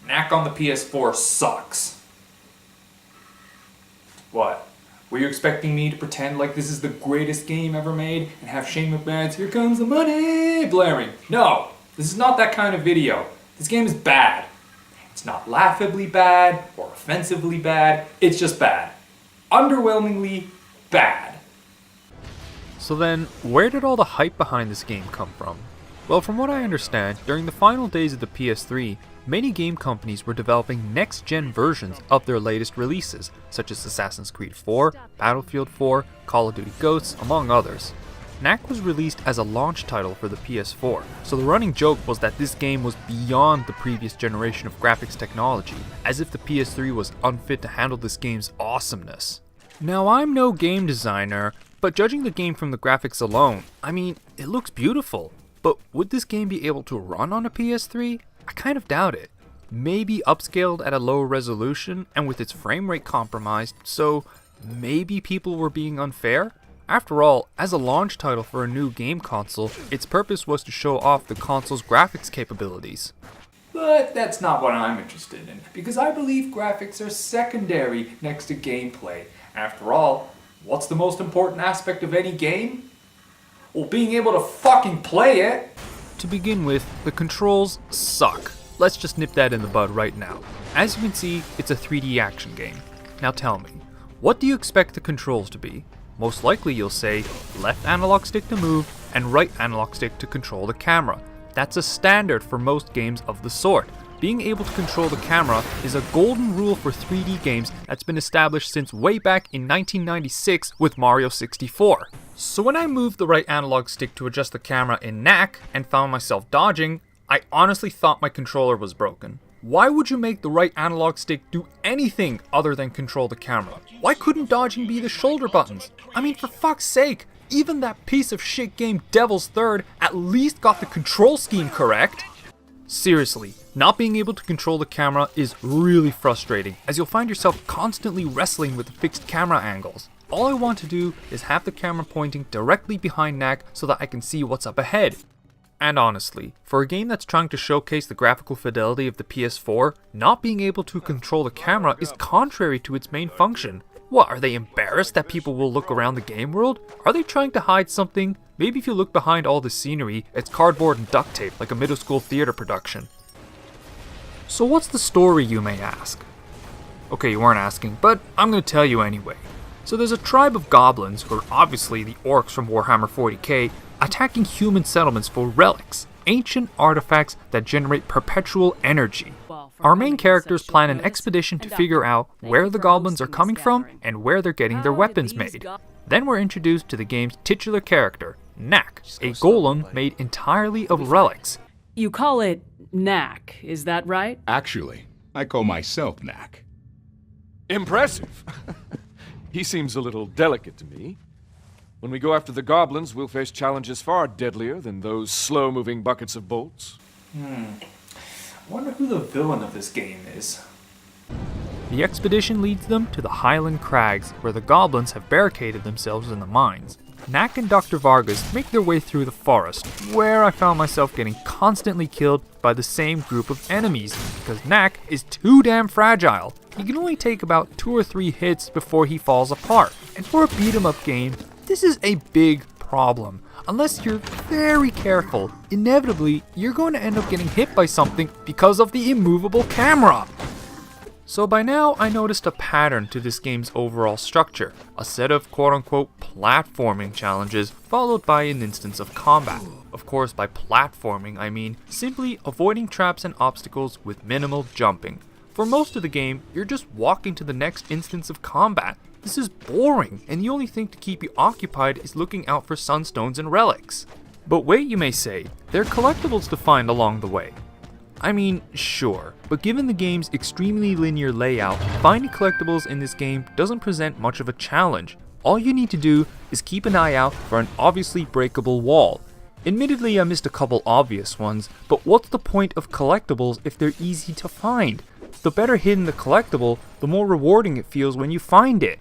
Knack on the PS4 sucks. What? Were you expecting me to pretend like this is the greatest game ever made and have Shane McMahon's "Here Comes the Money" blaring? No, this is not that kind of video. This game is bad. It's not laughably bad or offensively bad, it's just bad. Underwhelmingly bad. So then, where did all the hype behind this game come from? Well, from what I understand, during the final days of the PS3, many game companies were developing next-gen versions of their latest releases, such as Assassin's Creed 4, Battlefield 4, Call of Duty Ghosts, among others. Knack was released as a launch title for the PS4, so the running joke was that this game was beyond the previous generation of graphics technology, as if the PS3 was unfit to handle this game's awesomeness. Now, I'm no game designer, but judging the game from the graphics alone, I mean, it looks beautiful. But would this game be able to run on a PS3? I kind of doubt it. Maybe upscaled at a lower resolution and with its frame rate compromised, so maybe people were being unfair? After all, as a launch title for a new game console, its purpose was to show off the console's graphics capabilities. But that's not what I'm interested in, because I believe graphics are secondary next to gameplay. After all, what's the most important aspect of any game? Well, being able to fucking play it! To begin with, the controls suck. Let's just nip that in the bud right now. As you can see, it's a 3D action game. Now tell me, what do you expect the controls to be? Most likely you'll say, left analog stick to move, and right analog stick to control the camera. That's a standard for most games of the sort. Being able to control the camera is a golden rule for 3D games that's been established since way back in 1996 with Mario 64. So when I moved the right analog stick to adjust the camera in Knack and found myself dodging, I honestly thought my controller was broken. Why would you make the right analog stick do anything other than control the camera? Why couldn't dodging be the shoulder buttons? I mean, for fuck's sake, even that piece of shit game Devil's Third at least got the control scheme correct. Seriously, not being able to control the camera is really frustrating, as you'll find yourself constantly wrestling with fixed camera angles. All I want to do is have the camera pointing directly behind Knack so that I can see what's up ahead. And honestly, for a game that's trying to showcase the graphical fidelity of the PS4, not being able to control the camera is contrary to its main function. What, are they embarrassed that people will look around the game world? Are they trying to hide something? Maybe if you look behind all the scenery, it's cardboard and duct tape like a middle school theater production. So what's the story, you may ask? Okay, you weren't asking, but I'm going to tell you anyway. So there's a tribe of goblins, who are obviously the orcs from Warhammer 40k, attacking human settlements for relics, ancient artifacts that generate perpetual energy. Our main characters plan an expedition to figure out where the goblins are coming from and where they're getting their weapons made. Then we're introduced to the game's titular character, Knack, a golem made entirely of relics. You call it Knack, is that right? Actually, I call myself Knack. Impressive. He seems a little delicate to me. When we go after the goblins, we'll face challenges far deadlier than those slow-moving buckets of bolts. I wonder who the villain of this game is. The expedition leads them to the Highland Crags, where the goblins have barricaded themselves in the mines. Knack and Dr. Vargas make their way through the forest, where I found myself getting constantly killed by the same group of enemies, because Knack is too damn fragile. He can only take about 2 or 3 hits before he falls apart, and for a beat-em-up game, this is a big problem. Unless you're very careful, inevitably you're going to end up getting hit by something because of the immovable camera. So by now I noticed a pattern to this game's overall structure, a set of quote-unquote platforming challenges followed by an instance of combat. Of course, by platforming I mean simply avoiding traps and obstacles with minimal jumping. For most of the game, you're just walking to the next instance of combat. This is boring, and the only thing to keep you occupied is looking out for sunstones and relics. But wait, you may say, there are collectibles to find along the way. I mean, sure, but given the game's extremely linear layout, finding collectibles in this game doesn't present much of a challenge. All you need to do is keep an eye out for an obviously breakable wall. Admittedly, I missed a couple obvious ones, but what's the point of collectibles if they're easy to find? The better hidden the collectible, the more rewarding it feels when you find it.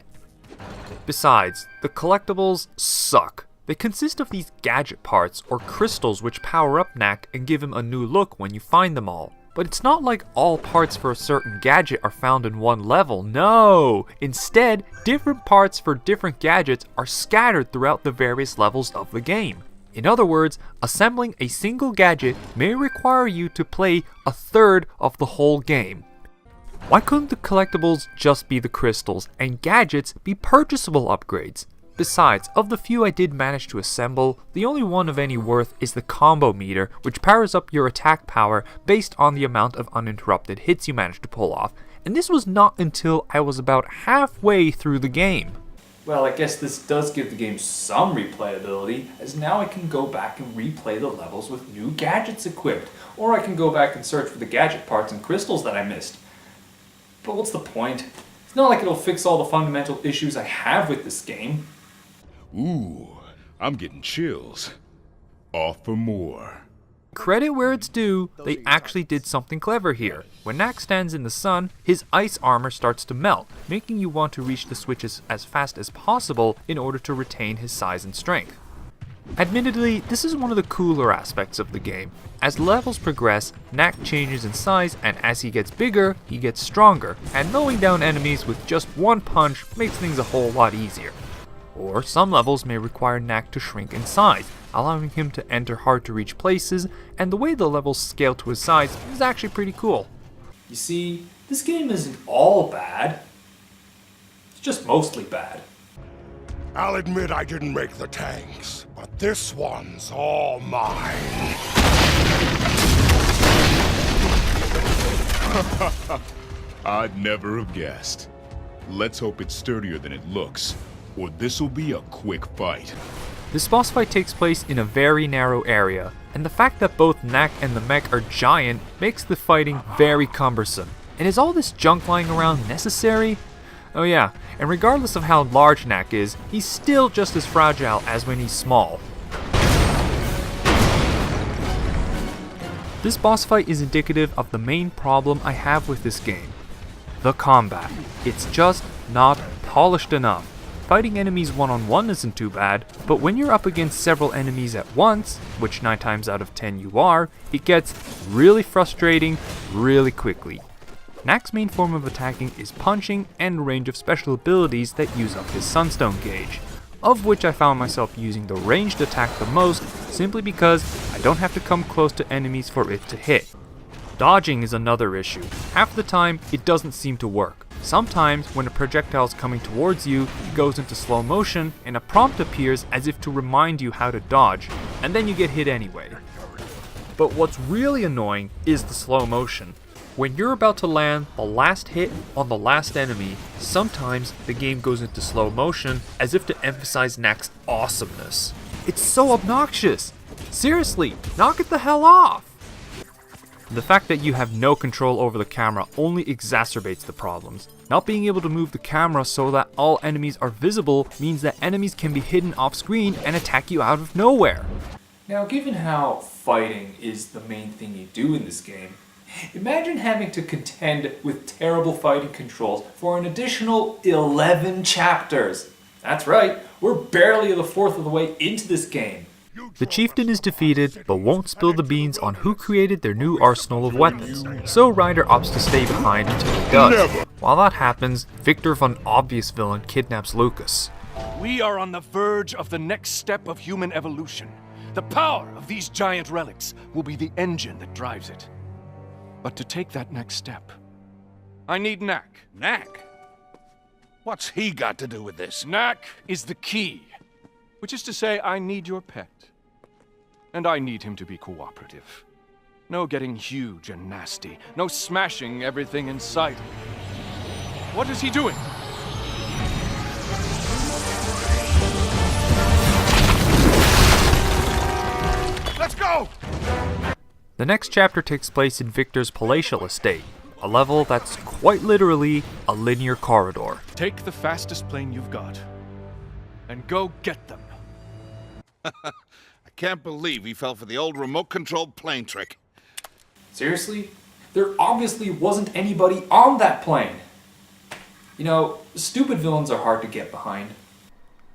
Besides, the collectibles suck. They consist of these gadget parts or crystals which power up Knack and give him a new look when you find them all. But it's not like all parts for a certain gadget are found in one level, no! Instead, different parts for different gadgets are scattered throughout the various levels of the game. In other words, assembling a single gadget may require you to play a third of the whole game. Why couldn't the collectibles just be the crystals and gadgets be purchasable upgrades? Besides, of the few I did manage to assemble, the only one of any worth is the combo meter, which powers up your attack power based on the amount of uninterrupted hits you manage to pull off, and this was not until I was about halfway through the game. Well, I guess this does give the game some replayability, as now I can go back and replay the levels with new gadgets equipped, or I can go back and search for the gadget parts and crystals that I missed. But what's the point? It's not like it'll fix all the fundamental issues I have with this game. Ooh, I'm getting chills. Off for more. Credit where it's due, they actually did something clever here. When Knack stands in the sun, his ice armor starts to melt, making you want to reach the switches as fast as possible in order to retain his size and strength. Admittedly, this is one of the cooler aspects of the game. As levels progress, Knack changes in size, and as he gets bigger, he gets stronger, and mowing down enemies with just one punch makes things a whole lot easier. Or some levels may require Knack to shrink in size, allowing him to enter hard to reach places, and the way the levels scale to his size is actually pretty cool. You see, this game isn't all bad. It's just mostly bad. I'll admit I didn't make the tanks, but this one's all mine. I'd never have guessed. Let's hope it's sturdier than it looks, or this'll be a quick fight. This boss fight takes place in a very narrow area, and the fact that both Knack and the mech are giant makes the fighting very cumbersome. And is all this junk lying around necessary? Oh yeah, and regardless of how large Knack is, he's still just as fragile as when he's small. This boss fight is indicative of the main problem I have with this game. The combat. It's just not polished enough. Fighting enemies one-on-one isn't too bad, but when you're up against several enemies at once, which 9 times out of 10 you are, it gets really frustrating really quickly. Knack's main form of attacking is punching and a range of special abilities that use up his sunstone gauge, of which I found myself using the ranged attack the most simply because I don't have to come close to enemies for it to hit. Dodging is another issue. Half the time, it doesn't seem to work. Sometimes, when a projectile is coming towards you, it goes into slow motion and a prompt appears as if to remind you how to dodge, and then you get hit anyway. But what's really annoying is the slow motion. When you're about to land the last hit on the last enemy, sometimes the game goes into slow motion as if to emphasize Knack's awesomeness. It's so obnoxious! Seriously, knock it the hell off! The fact that you have no control over the camera only exacerbates the problems. Not being able to move the camera so that all enemies are visible means that enemies can be hidden off screen and attack you out of nowhere. Now, given how fighting is the main thing you do in this game, imagine having to contend with terrible fighting controls for an additional 11 chapters. That's right, we're barely the fourth of the way into this game. The chieftain is defeated, but won't spill the beans on who created their new arsenal of weapons, so Ryder opts to stay behind until he does. While that happens, Victor von Obvious Villain kidnaps Lucas. We are on the verge of the next step of human evolution. The power of these giant relics will be the engine that drives it. But to take that next step, I need Knack. Knack? What's he got to do with this? Knack is the key, which is to say I need your pet. And I need him to be cooperative. No getting huge and nasty. No smashing everything in sight. What is he doing? Let's go! The next chapter takes place in Victor's palatial estate, a level that's quite literally a linear corridor. Take the fastest plane you've got, and go get them. I can't believe he fell for the old remote-controlled plane trick. Seriously? There obviously wasn't anybody on that plane. You know, stupid villains are hard to get behind.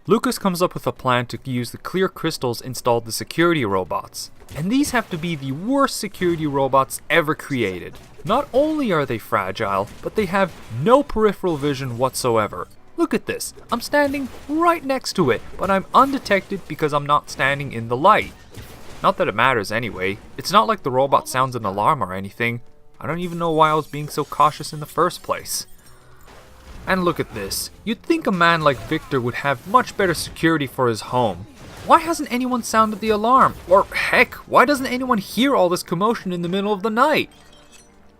Lucas comes up with a plan to use the clear crystals installed in the security robots. And these have to be the worst security robots ever created. Not only are they fragile, but they have no peripheral vision whatsoever. Look at this, I'm standing right next to it, but I'm undetected because I'm not standing in the light. Not that it matters anyway, it's not like the robot sounds an alarm or anything. I don't even know why I was being so cautious in the first place. And look at this, you'd think a man like Victor would have much better security for his home. Why hasn't anyone sounded the alarm? Or heck, why doesn't anyone hear all this commotion in the middle of the night?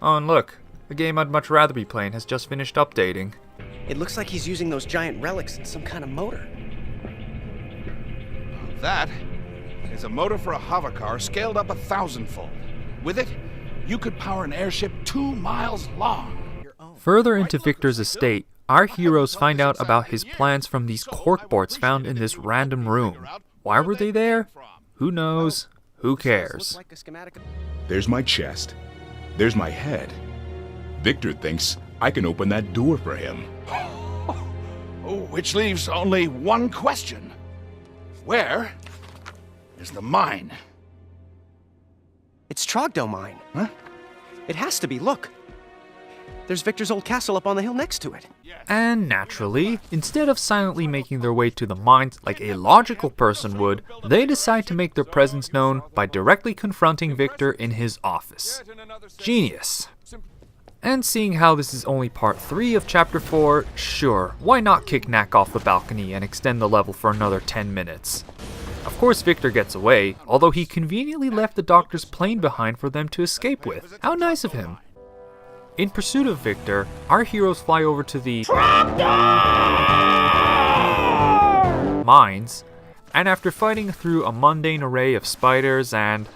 Oh, and look, the game I'd much rather be playing has just finished updating. It looks like he's using those giant relics in some kind of motor. That is a motor for a hover car scaled up 1,000-fold. With it, you could power an airship 2 miles long. Further into Victor's estate, our heroes find out about his plans from these corkboards found in this random room. Why were they there? Who knows? Who cares? There's my chest. There's my head. Victor thinks I can open that door for him. Which leaves only one question. Where is the mine? It's Trogdell Mine. Huh? It has to be, look. There's Victor's old castle up on the hill next to it. And naturally, instead of silently making their way to the mines like a logical person would, they decide to make their presence known by directly confronting Victor in his office. Genius. And seeing how this is only part 3 of chapter 4, sure, why not kick Knack off the balcony and extend the level for another 10 minutes? Of course Victor gets away, although he conveniently left the doctor's plane behind for them to escape with. How nice of him. In pursuit of Victor, our heroes fly over to the mines, and after fighting through a mundane array of spiders and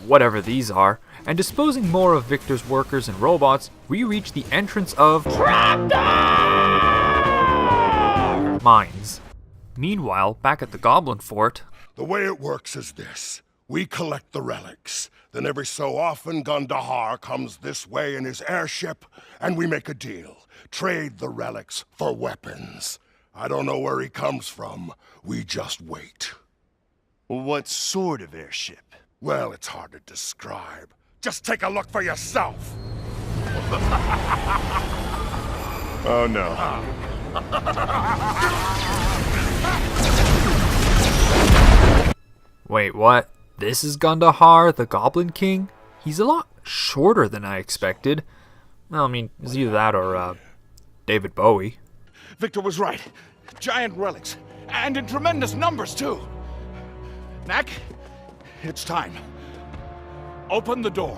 whatever these are, and disposing more of Victor's workers and robots, we reach the entrance of mines. Meanwhile, back at the Goblin Fort, The way it works is this. We collect the relics. Then every so often, Gundahar comes this way in his airship, and we make a deal. Trade the relics for weapons. I don't know where he comes from. We just wait. What sort of airship? Well, it's hard to describe. Just take a look for yourself. Oh no. wait, what? This is Gundahar, the Goblin King? He's a lot shorter than I expected. Well, I mean, it's either that or, David Bowie. Victor was right. Giant relics. And in tremendous numbers, too. Knack, it's time. Open the door.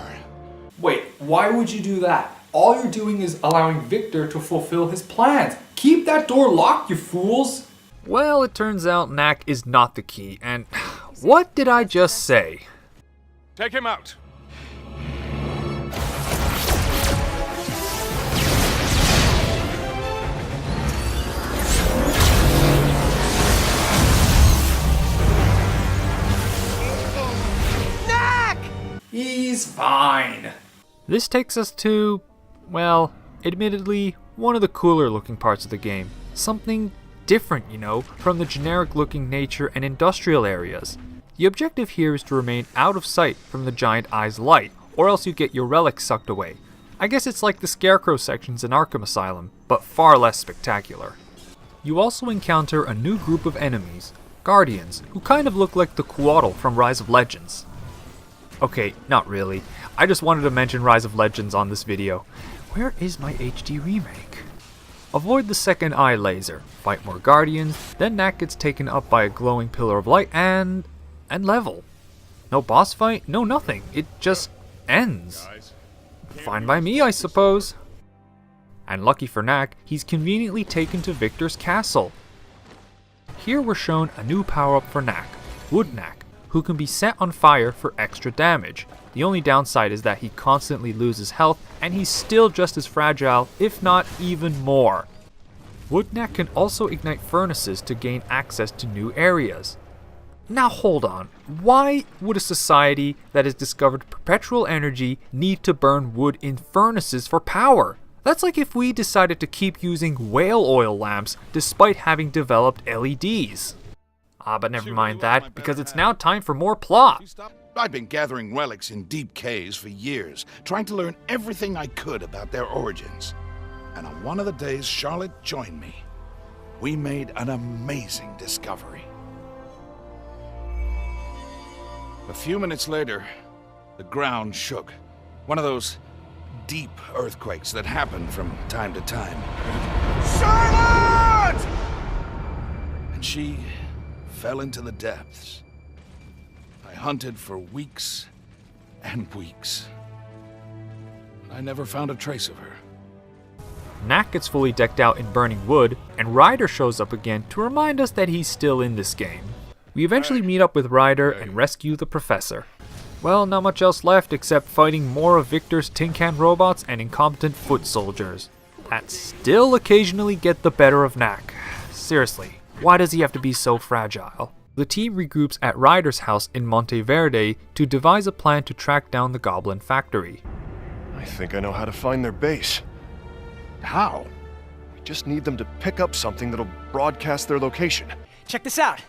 Wait, why would you do that? All you're doing is allowing Victor to fulfill his plans. Keep that door locked, you fools! Well, it turns out Knack is not the key, and what did I just say? Take him out. He's fine. This takes us to, well, admittedly, one of the cooler looking parts of the game. Something different, you know, from the generic looking nature and industrial areas. The objective here is to remain out of sight from the giant eye's light, or else you get your relics sucked away. I guess it's like the Scarecrow sections in Arkham Asylum, but far less spectacular. You also encounter a new group of enemies, Guardians, who kind of look like the Quaddle from Rise of Legends. Okay, not really. I just wanted to mention Rise of Legends on this video. Where is my HD remake? Avoid the second eye laser, fight more Guardians, then Knack gets taken up by a glowing pillar of light and level. No boss fight, no nothing. It just ends. Fine by me, I suppose. And lucky for Knack, he's conveniently taken to Victor's castle. Here we're shown a new power-up for Knack, Wood Knack, who can be set on fire for extra damage. The only downside is that he constantly loses health, and he's still just as fragile, if not even more. Wood Knack can also ignite furnaces to gain access to new areas. Now hold on, why would a society that has discovered perpetual energy need to burn wood in furnaces for power? That's like if we decided to keep using whale oil lamps despite having developed LEDs. But never mind that, because it's now time for more plot. I've been gathering relics in deep caves for years, trying to learn everything I could about their origins. And on one of the days Charlotte joined me, we made an amazing discovery. A few minutes later, the ground shook. One of those deep earthquakes that happen from time to time. Charlotte! And she fell into the depths. I hunted for weeks and weeks. I never found a trace of her. Knack gets fully decked out in burning wood, and Ryder shows up again to remind us that he's still in this game. We eventually meet up with Ryder and rescue the professor. Well, not much else left except fighting more of Victor's tin can robots and incompetent foot soldiers that still occasionally get the better of Knack. Seriously, why does he have to be so fragile? The team regroups at Ryder's house in Monteverde to devise a plan to track down the Goblin factory. I think I know how to find their base. How? We just need them to pick up something that'll broadcast their location. Check this out.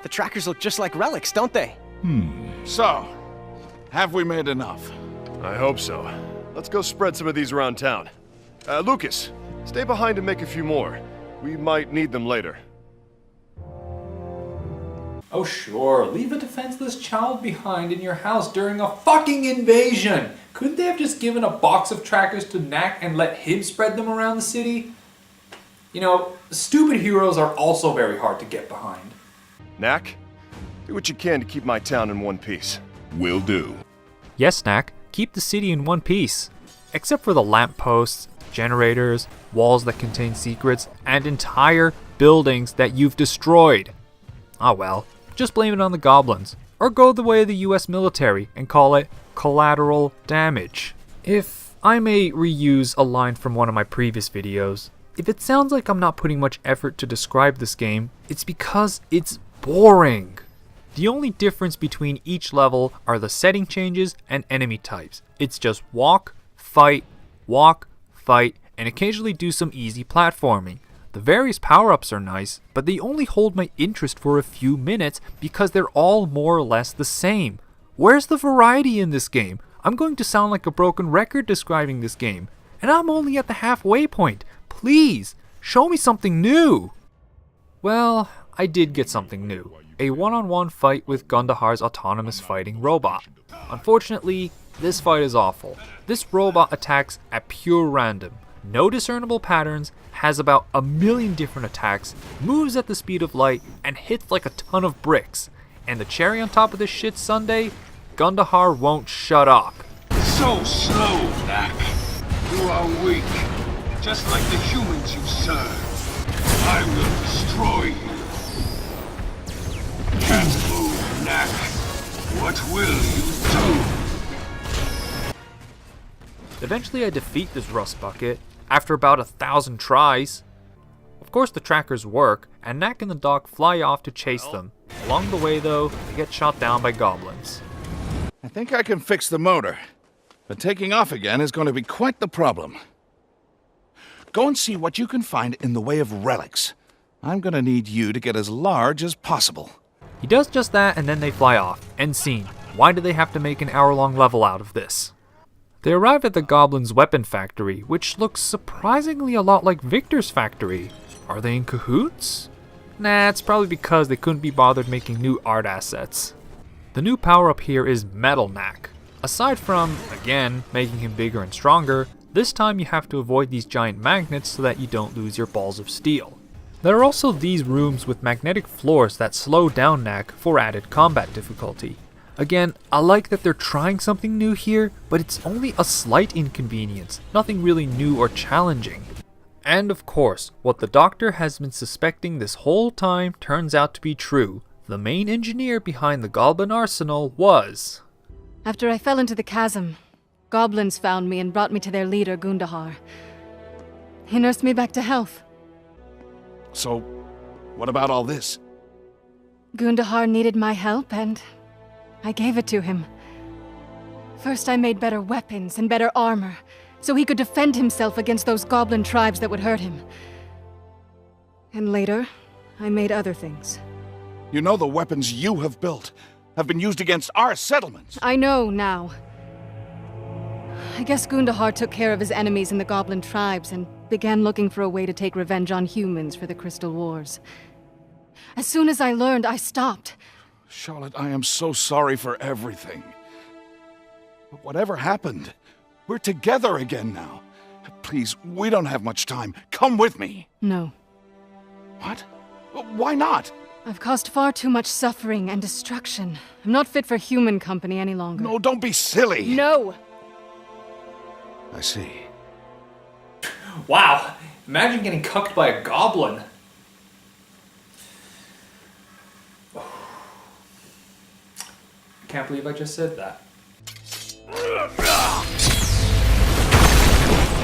The trackers look just like relics, don't they? So, have we made enough? I hope so. Let's go spread some of these around town. Lucas, stay behind and make a few more. We might need them later. Oh sure, leave a defenseless child behind in your house during a fucking invasion! Couldn't they have just given a box of trackers to Knack and let him spread them around the city? You know, stupid heroes are also very hard to get behind. Knack, do what you can to keep my town in one piece. Will do. Yes, Knack, keep the city in one piece. Except for the lampposts, generators, walls that contain secrets, and entire buildings that you've destroyed. Ah well, just blame it on the goblins. Or go the way of the US military and call it collateral damage. If I may reuse a line from one of my previous videos, if it sounds like I'm not putting much effort to describe this game, it's because it's boring. The only difference between each level are the setting changes and enemy types. It's just walk, fight, and occasionally do some easy platforming. The various power-ups are nice, but they only hold my interest for a few minutes because they're all more or less the same. Where's the variety in this game? I'm going to sound like a broken record describing this game, and I'm only at the halfway point. Please, show me something new! Well, I did get something new. A one-on-one fight with Gundahar's autonomous fighting robot. Unfortunately, this fight is awful. This robot attacks at pure random. No discernible patterns, has about 1 million different attacks, moves at the speed of light, and hits like a ton of bricks. And the cherry on top of this shit sundae, Gundahar won't shut up. So slow, Knack. You are weak, just like the humans you serve. I will destroy you. Can't move, Knack. What will you do? Eventually I defeat this rust bucket, after about 1,000 tries. Of course the trackers work, and Knack and the dog fly off to chase them. Along the way though, they get shot down by goblins. I think I can fix the motor, but taking off again is going to be quite the problem. Go and see what you can find in the way of relics. I'm going to need you to get as large as possible. He does just that and then they fly off. End scene. Why do they have to make an hour-long level out of this? They arrive at the Goblin's weapon factory, which looks surprisingly a lot like Victor's factory. Are they in cahoots? Nah, it's probably because they couldn't be bothered making new art assets. The new power-up here is Metal Knack. Aside from, again, making him bigger and stronger, this time you have to avoid these giant magnets so that you don't lose your balls of steel. There are also these rooms with magnetic floors that slow down Knack for added combat difficulty. Again, I like that they're trying something new here, but it's only a slight inconvenience, nothing really new or challenging. And of course, what the doctor has been suspecting this whole time turns out to be true. The main engineer behind the Goblin Arsenal was... After I fell into the chasm, goblins found me and brought me to their leader, Gundahar. He nursed me back to health. So, what about all this? Gundahar needed my help, and I gave it to him. First I made better weapons and better armor, so he could defend himself against those goblin tribes that would hurt him. And later, I made other things. You know the weapons you have built have been used against our settlements. I know now. I guess Gundahar took care of his enemies in the goblin tribes and began looking for a way to take revenge on humans for the Crystal Wars. As soon as I learned, I stopped. Charlotte, I am so sorry for everything. But whatever happened, we're together again now. Please, we don't have much time. Come with me. No. What? Why not? I've caused far too much suffering and destruction. I'm not fit for human company any longer. No, don't be silly. No! I see. Wow, imagine getting cucked by a goblin. I can't believe I just said that.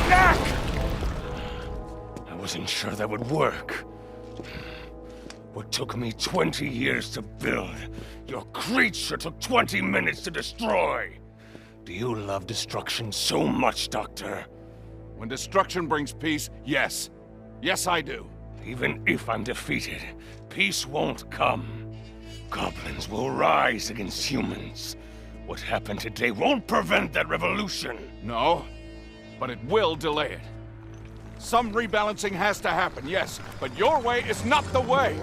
Knack! I wasn't sure that would work. What took me 20 years to build, your creature took 20 minutes to destroy. Do you love destruction so much, Doctor? When destruction brings peace, yes. Yes, I do. Even if I'm defeated, peace won't come. Goblins will rise against humans. What happened today won't prevent that revolution. No, but it will delay it. Some rebalancing has to happen, yes, but your way is not the way.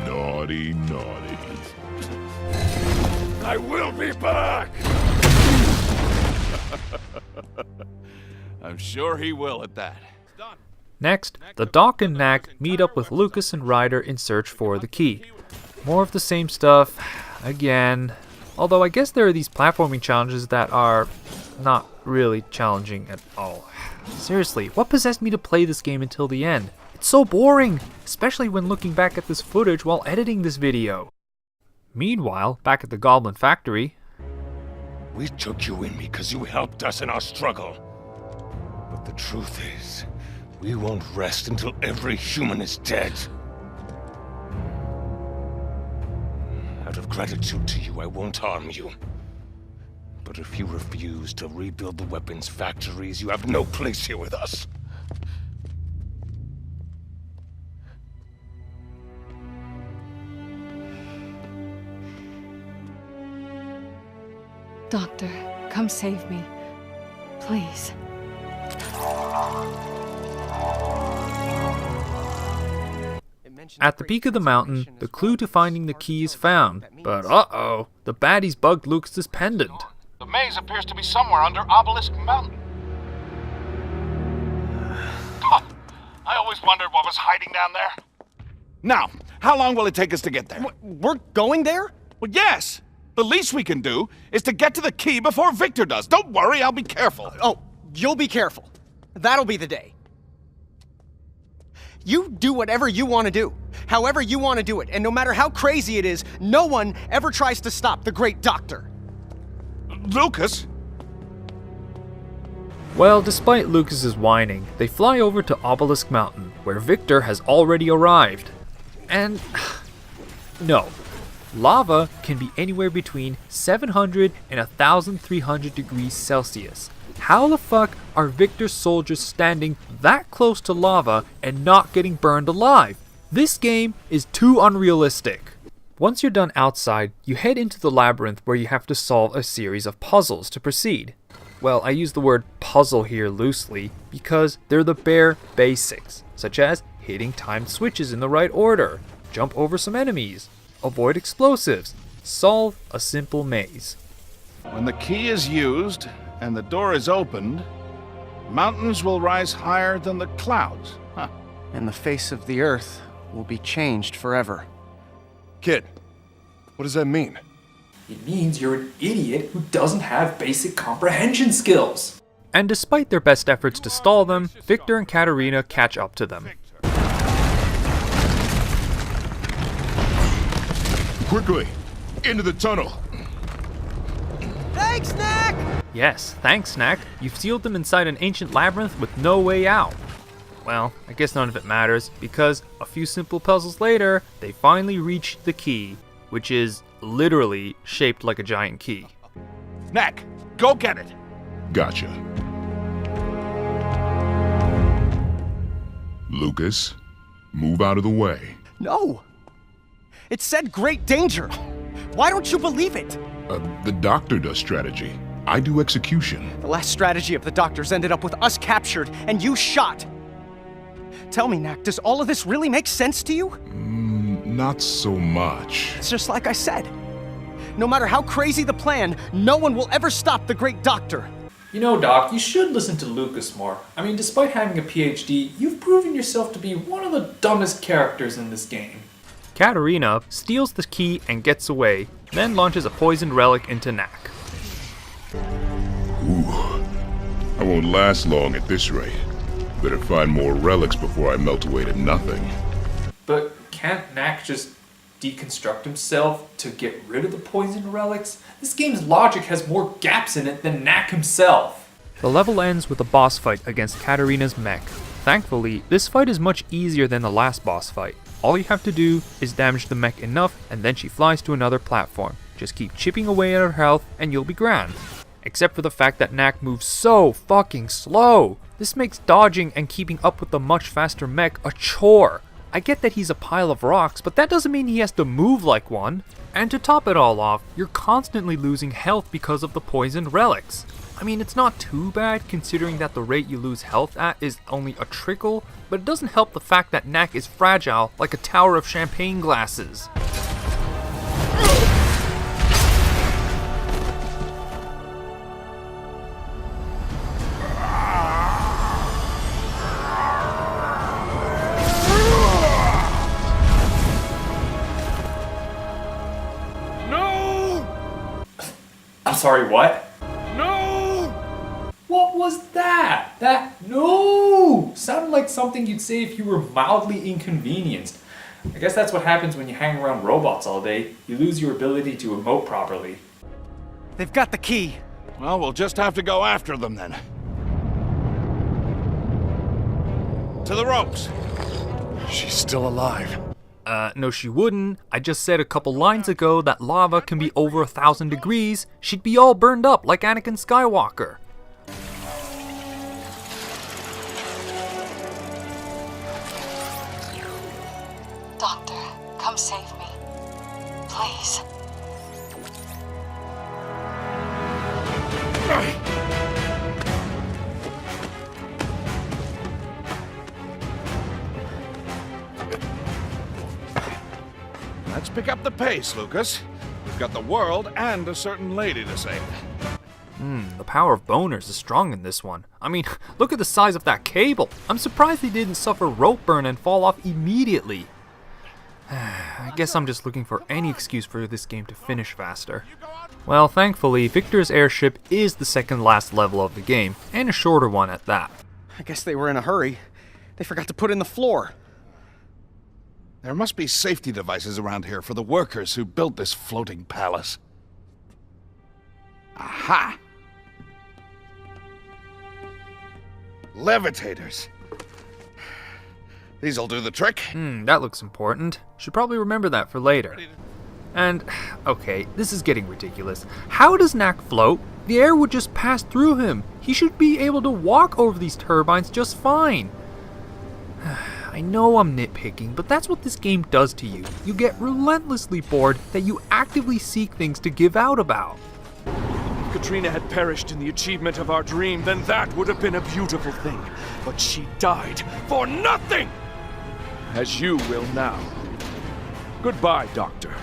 Naughty, naughty. I will be back! I'm sure he will at that. Next, the Doc and Knack meet up with Lucas and Ryder in search for the key. More of the same stuff, again. Although I guess there are these platforming challenges that are not really challenging at all. Seriously, what possessed me to play this game until the end? It's so boring, especially when looking back at this footage while editing this video. Meanwhile, back at the Goblin Factory... We took you in because you helped us in our struggle. But the truth is, we won't rest until every human is dead. Out of gratitude to you, I won't harm you. But if you refuse to rebuild the weapons factories, you have no place here with us. Doctor, come save me. Please. At the peak of the mountain, the clue to finding the key is found. But uh-oh, the baddies bugged Lucas's pendant. The maze appears to be somewhere under Obelisk Mountain. I always wondered what was hiding down there. Now, how long will it take us to get there? We're going there? Well, yes. The least we can do is to get to the key before Victor does. Don't worry, I'll be careful. Oh, you'll be careful. That'll be the day. You do whatever you want to do, however you want to do it, and no matter how crazy it is, no one ever tries to stop the great Doctor. Lucas? Well, despite Lucas's whining, they fly over to Obelisk Mountain, where Victor has already arrived. And... no. Lava can be anywhere between 700 and 1,300 degrees Celsius. How the fuck are Victor's soldiers standing that close to lava and not getting burned alive? This game is too unrealistic. Once you're done outside, you head into the labyrinth where you have to solve a series of puzzles to proceed. Well, I use the word puzzle here loosely because they're the bare basics, such as hitting timed switches in the right order, jump over some enemies, avoid explosives, solve a simple maze. When the key is used and the door is opened, mountains will rise higher than the clouds. Huh. And the face of the earth will be changed forever. Kid, what does that mean? It means you're an idiot who doesn't have basic comprehension skills. And despite their best efforts to stall them, Victor and Katarina catch up to them. Quickly, into the tunnel. Thanks, Knack! Yes, thanks, Knack. You've sealed them inside an ancient labyrinth with no way out. Well, I guess none of it matters, because a few simple puzzles later, they finally reach the key, which is literally shaped like a giant key. Knack, go get it. Gotcha. Lucas, move out of the way. No! It said great danger! Why don't you believe it? The doctor does strategy. I do execution. The last strategy of the doctors ended up with us captured and you shot. Tell me, Knack, does all of this really make sense to you? Not so much. It's just like I said. No matter how crazy the plan, no one will ever stop the great doctor. You know, Doc, you should listen to Lucas more. I mean, despite having a PhD, you've proven yourself to be one of the dumbest characters in this game. Katarina steals the key and gets away, then launches a poisoned relic into Knack. Ooh, I won't last long at this rate. Better find more relics before I melt away to nothing. But can't Knack just deconstruct himself to get rid of the poisoned relics? This game's logic has more gaps in it than Knack himself. The level ends with a boss fight against Katarina's mech. Thankfully, this fight is much easier than the last boss fight. All you have to do is damage the mech enough and then she flies to another platform. Just keep chipping away at her health and you'll be grand. Except for the fact that Knack moves so fucking slow. This makes dodging and keeping up with the much faster mech a chore. I get that he's a pile of rocks, but that doesn't mean he has to move like one. And to top it all off, you're constantly losing health because of the poisoned relics. I mean, it's not too bad considering that the rate you lose health at is only a trickle, but it doesn't help the fact that Knack is fragile like a tower of champagne glasses. I'm sorry, what? No! What was that? No! Sounded like something you'd say if you were mildly inconvenienced. I guess that's what happens when you hang around robots all day. You lose your ability to emote properly. They've got the key. Well, we'll just have to go after them then. To the ropes. She's still alive. No she wouldn't. I just said a couple lines ago that lava can be over 1,000 degrees. She'd be all burned up like Anakin Skywalker. Doctor, come save me. Please. Let's pick up the pace, Lucas. We've got the world and a certain lady to save. The power of boners is strong in this one. I mean, look at the size of that cable. I'm surprised they didn't suffer rope burn and fall off immediately. I guess I'm just looking for any excuse for this game to finish faster. Well, thankfully, Victor's airship is the second last level of the game, and a shorter one at that. I guess they were in a hurry. They forgot to put in the floor. There must be safety devices around here for the workers who built this floating palace. Aha! Levitators. These'll do the trick. That looks important. Should probably remember that for later. And, okay, this is getting ridiculous. How does Knack float? The air would just pass through him. He should be able to walk over these turbines just fine. I know I'm nitpicking, but that's what this game does to you. You get relentlessly bored that you actively seek things to give out about. If Katrina had perished in the achievement of our dream, then that would have been a beautiful thing. But she died for nothing! As you will now. Goodbye, Doctor.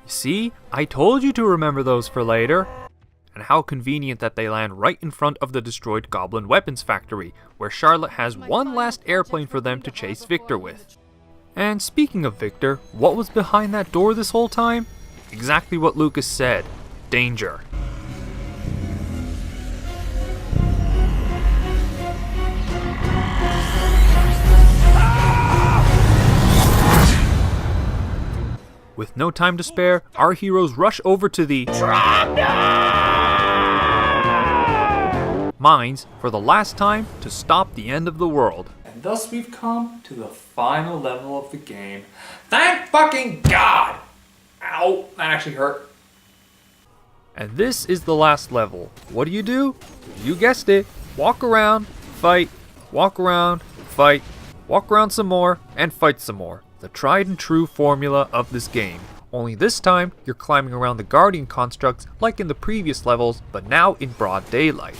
See, I told you to remember those for later. And how convenient that they land right in front of the destroyed Goblin Weapons Factory, where Charlotte has one last airplane for them to chase Victor with. And speaking of Victor, what was behind that door this whole time? Exactly what Lucas said. Danger. With no time to spare, our heroes rush over to the mines for the last time to stop the end of the world. And thus we've come to the final level of the game. Thank fucking God! Ow, that actually hurt. And this is the last level. What do? You guessed it. Walk around, fight, walk around, fight, walk around some more, and fight some more. The tried and true formula of this game. Only this time, you're climbing around the Guardian constructs like in the previous levels, but now in broad daylight.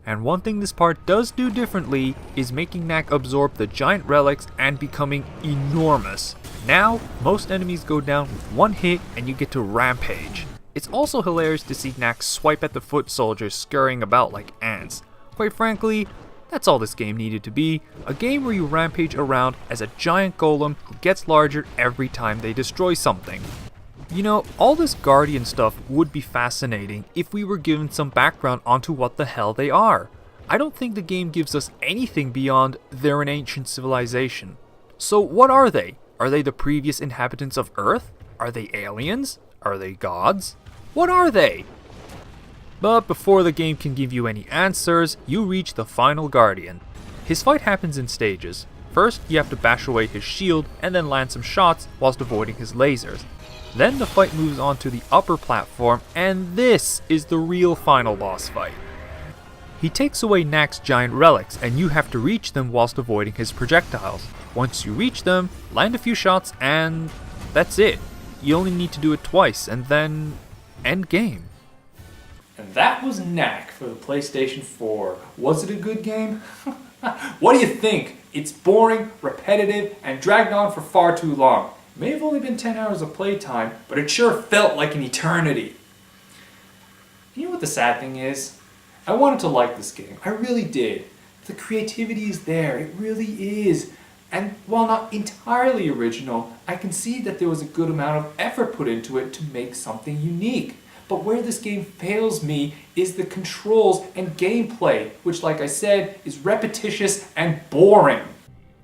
And one thing this part does do differently is making Knack absorb the giant relics and becoming enormous. Now, most enemies go down with one hit and you get to rampage. It's also hilarious to see Knack swipe at the foot soldiers scurrying about like ants. Quite frankly, that's all this game needed to be, a game where you rampage around as a giant golem who gets larger every time they destroy something. You know, all this Guardian stuff would be fascinating if we were given some background onto what the hell they are. I don't think the game gives us anything beyond they're an ancient civilization. So what are they? Are they the previous inhabitants of Earth? Are they aliens? Are they gods? What are they? But before the game can give you any answers, you reach the final Guardian. His fight happens in stages. First, you have to bash away his shield and then land some shots whilst avoiding his lasers. Then the fight moves on to the upper platform, and this is the real final boss fight. He takes away Knack's giant relics, and you have to reach them whilst avoiding his projectiles. Once you reach them, land a few shots, and that's it. You only need to do it twice, and then end game. And that was Knack for the PlayStation 4. Was it a good game? What do you think? It's boring, repetitive, and dragged on for far too long. It may have only been 10 hours of playtime, but it sure felt like an eternity. You know what the sad thing is? I wanted to like this game. I really did. The creativity is there. It really is. And while not entirely original, I can see that there was a good amount of effort put into it to make something unique. But where this game fails me is the controls and gameplay, which, like I said, is repetitious and boring.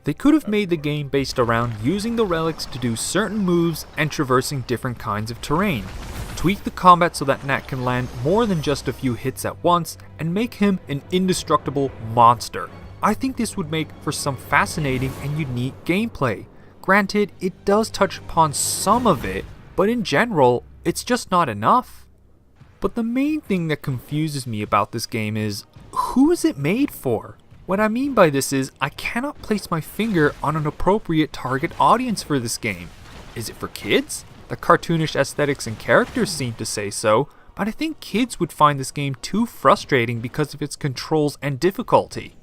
They could have made the game based around using the relics to do certain moves and traversing different kinds of terrain. Tweak the combat so that Knack can land more than just a few hits at once, and make him an indestructible monster. I think this would make for some fascinating and unique gameplay. Granted, it does touch upon some of it, but in general, it's just not enough. But the main thing that confuses me about this game is, who is it made for? What I mean by this is, I cannot place my finger on an appropriate target audience for this game. Is it for kids? The cartoonish aesthetics and characters seem to say so, but I think kids would find this game too frustrating because of its controls and difficulty.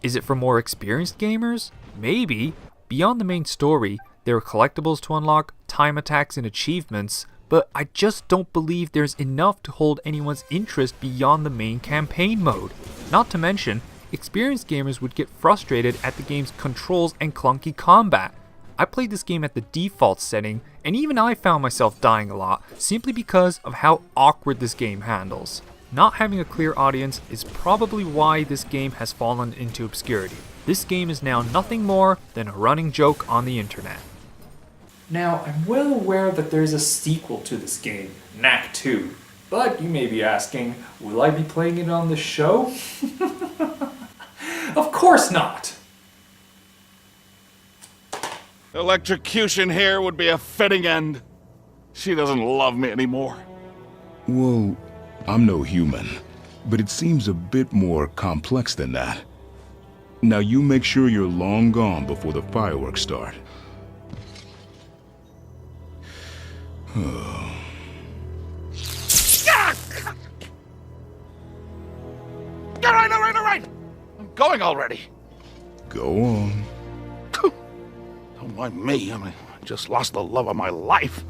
Is it for more experienced gamers? Maybe. Beyond the main story, there are collectibles to unlock, time attacks and achievements, but I just don't believe there's enough to hold anyone's interest beyond the main campaign mode. Not to mention, experienced gamers would get frustrated at the game's controls and clunky combat. I played this game at the default setting, and even I found myself dying a lot, simply because of how awkward this game handles. Not having a clear audience is probably why this game has fallen into obscurity. This game is now nothing more than a running joke on the internet. Now, I'm well aware that there's a sequel to this game, Knack 2. But you may be asking, will I be playing it on the show? Of course not! Electrocution here would be a fitting end. She doesn't love me anymore. Well, I'm no human, but it seems a bit more complex than that. Now you make sure you're long gone before the fireworks start. All right. I'm going already. Go on. Don't mind me. I just lost the love of my life.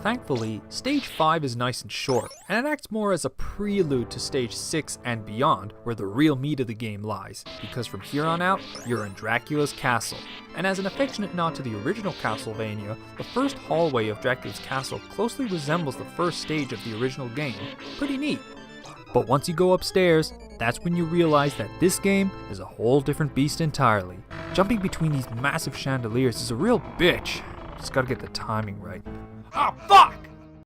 Thankfully, Stage 5 is nice and short, and it acts more as a prelude to Stage 6 and beyond, where the real meat of the game lies, because from here on out, you're in Dracula's castle. And as an affectionate nod to the original Castlevania, the first hallway of Dracula's castle closely resembles the first stage of the original game. Pretty neat. But once you go upstairs, that's when you realize that this game is a whole different beast entirely. Jumping between these massive chandeliers is a real bitch. Just gotta get the timing right. Ah, fuck!